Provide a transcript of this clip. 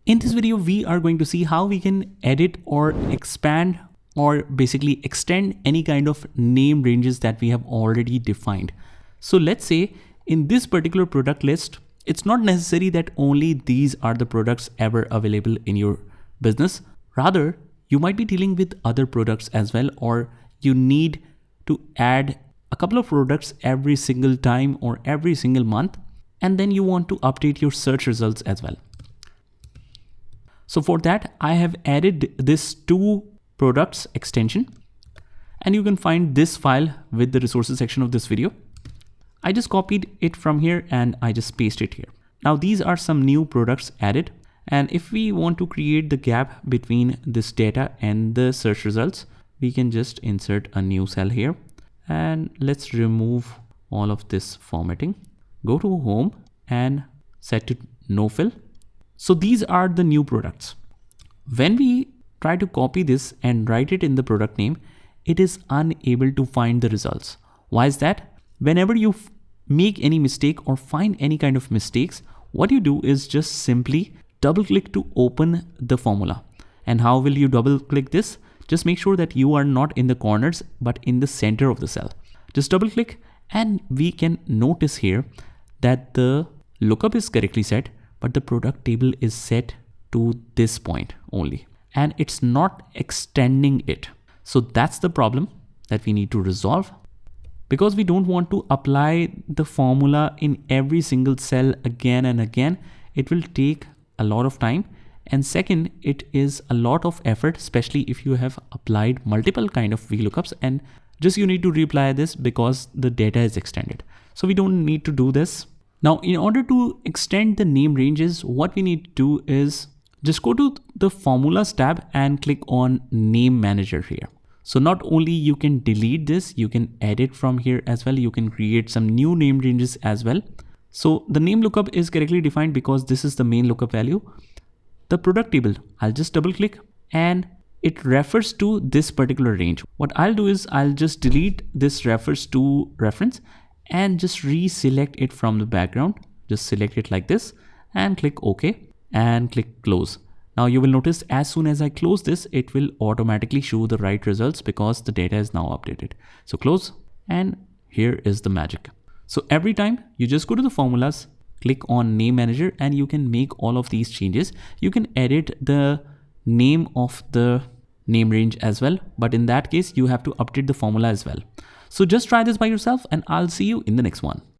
In this video, we are going to see how we can edit or expand or basically extend any kind of name ranges that we have already defined. So let's say in this particular product list, it's not necessary that only these are the products ever available in your business. Rather, you might be dealing with other products as well, or you need to add a couple of products every single time or every single month, and then you want to update your search results as well. So for that, I have added this to products extension, and you can find this file with the resources section of this video. I just copied it from here and I just paste it here. Now these are some new products added. And if we want to create the gap between this data and the search results, we can just insert a new cell here. And let's remove all of this formatting. Go to home and set to no fill. So these are the new products. When we try to copy this and write it in the product name, it is unable to find the results. Why is that? Whenever you make any mistake or find any kind of mistakes, what you do is just simply double click to open the formula. And how will you double click this? Just make sure that you are not in the corners, but in the center of the cell. Just double click and we can notice here that the lookup is correctly set, but the product table is set to this point only, and it's not extending it. So that's the problem that we need to resolve, because we don't want to apply the formula in every single cell again and again. It will take a lot of time. And second, it is a lot of effort, especially if you have applied multiple kind of VLOOKUPs, and just you need to reapply this because the data is extended. So we don't need to do this. Now, in order to extend the name ranges, what we need to do is just go to the formulas tab and click on name manager here. So not only you can delete this, you can edit from here as well. You can create some new name ranges as well. So the name lookup is correctly defined because this is the main lookup value. The product table, I'll just double click and it refers to this particular range. What I'll do is I'll just delete this refers to reference and just reselect it from the background. Just select it like this and click OK and click close. Now you will notice as soon as I close this, it will automatically show the right results because the data is now updated. So close, and here is the magic. So every time you just go to the formulas, click on name manager, and you can make all of these changes. You can edit the name of the name range as well, but in that case you have to update the formula as well. So just try this by yourself and I'll see you in the next one.